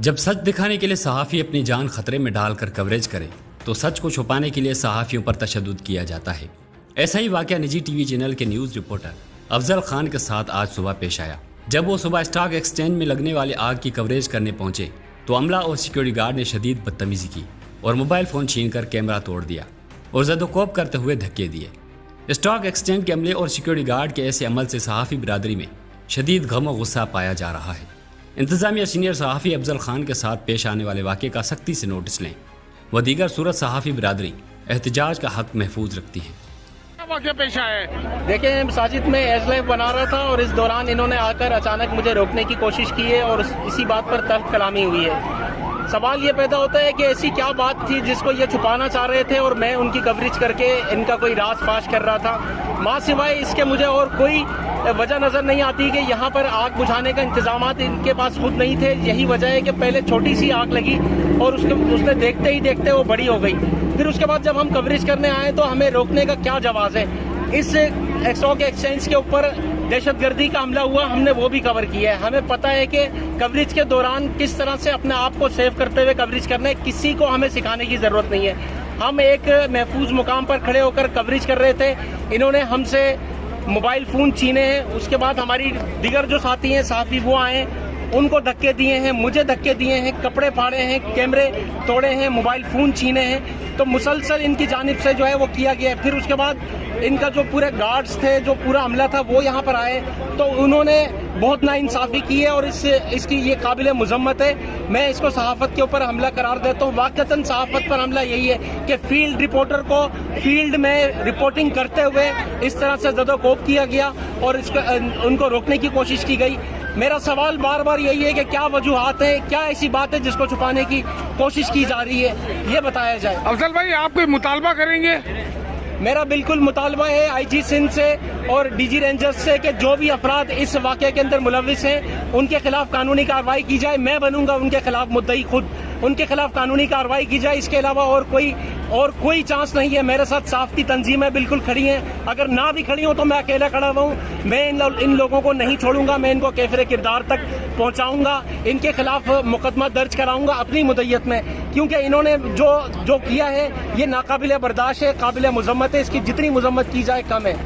जब सच दिखाने के लिए सहाफ़ी अपनी जान खतरे में डालकर कवरेज करे तो सच को छुपाने के लिए सहाफ़ियों पर तशद्दुद किया जाता है। ऐसा ही वाक़या निजी टीवी चैनल के न्यूज़ रिपोर्टर अफजल खान के साथ आज सुबह पेश आया। जब वो सुबह स्टॉक एक्सचेंज में लगने वाली आग की कवरेज करने पहुंचे तो अमला और सिक्योरिटी गार्ड ने शदीद बदतमीज़ी की और मोबाइल फ़ोन छीनकर कैमरा तोड़ दिया और ज़दोकोब करते हुए धक्के दिए। स्टॉक एक्सचेंज के अमले और सिक्योरिटी गार्ड के ऐसे अमल से सहाफ़ी बिरादरी में शदीद गम और गुस्सा पाया जा रहा है। इंतज़ामिया सीनियर सहाफ़ी अफजल खान के साथ पेश आने वाले वाक़े का सख्ती से नोटिस लें व दीगर सूरत सहाफ़ी बिरादरी एहतजाज का हक महफूज रखती है। वाक़या पेश आया है। देखिए, साजिद में एज लाइफ बना रहा था और इस दौरान इन्होंने आकर अचानक मुझे रोकने की कोशिश की है और इसी बात पर तल्ख कलामी हुई है। सवाल ये पैदा होता है कि ऐसी क्या बात थी जिसको ये छुपाना चाह रहे थे और मैं उनकी कवरेज करके इनका कोई राज फाश कर रहा था। माँ सिवाय इसके मुझे और कोई वजह नज़र नहीं आती कि यहाँ पर आग बुझाने का इंतजामात इनके पास खुद नहीं थे। यही वजह है कि पहले छोटी सी आग लगी और उसने देखते ही देखते वो बड़ी हो गई। फिर उसके बाद जब हम कवरेज करने आए तो हमें रोकने का क्या जवाब है। इस स्टॉक एक्सचेंज के ऊपर दहशतगर्दी का हमला हुआ, हमने वो भी कवर किया है। हमें पता है कि कवरेज के दौरान किस तरह से अपने आप को सेव करते हुए कवरेज करना है। किसी को हमें सिखाने की जरूरत नहीं है। हम एक महफूज मुकाम पर खड़े होकर कवरेज कर रहे थे। इन्होंने हमसे मोबाइल फ़ोन छीने हैं। उसके बाद हमारी दिगर जो साथी हैं सहाफ़ी वो आए, उनको धक्के दिए हैं, मुझे धक्के दिए हैं, कपड़े फाड़े हैं, कैमरे तोड़े हैं, मोबाइल फ़ोन छीने हैं। तो मुसलसल इनकी जानिब से जो है वो किया गया है। फिर उसके बाद इनका जो पूरे गार्ड्स थे, जो पूरा अमला था, वो यहाँ पर आए तो उन्होंने बहुत नाइंसाफ़ी की है और इसकी ये काबिल मुज़म्मत है। मैं इसको सहाफ़त के ऊपर हमला करार देता हूँ। वाक़तन सहाफ़त पर हमला यही है कि फील्ड रिपोर्टर को फील्ड में रिपोर्टिंग करते हुए इस तरह से ज़दोकोब किया गया और उनको रोकने की कोशिश की गई। मेरा सवाल बार बार यही है कि क्या वजूहात है, क्या ऐसी बात है जिसको छुपाने की कोशिश की जा रही है, ये बताया जाए। अफजल भाई, आप कोई मुतालबा करेंगे? मेरा बिल्कुल मुतालबा है आईजी सिंध से और डीजी रेंजर्स से कि जो भी अफराद इस वाक़े के अंदर मुलविस हैं उनके खिलाफ कानूनी कार्रवाई की जाए। मैं बनूंगा उनके खिलाफ मुद्दई खुद, उनके खिलाफ कानूनी कार्रवाई की जाए। इसके अलावा और कोई चांस नहीं है। मेरे साथ साफ्ती तंजीमें बिल्कुल खड़ी हैं। अगर ना भी खड़ी हो तो मैं अकेला खड़ा हूँ। मैं इन लोगों को नहीं छोड़ूंगा। मैं इनको कैफिर किरदार तक पहुँचाऊंगा। इनके खिलाफ मुकदमा दर्ज कराऊंगा अपनी मुद्दत में, क्योंकि इन्होंने जो किया है ये नाकाबिले बर्दाश्त है, काबिले मुज़म्मत है। इसकी जितनी मुज़म्मत की जाए कम है।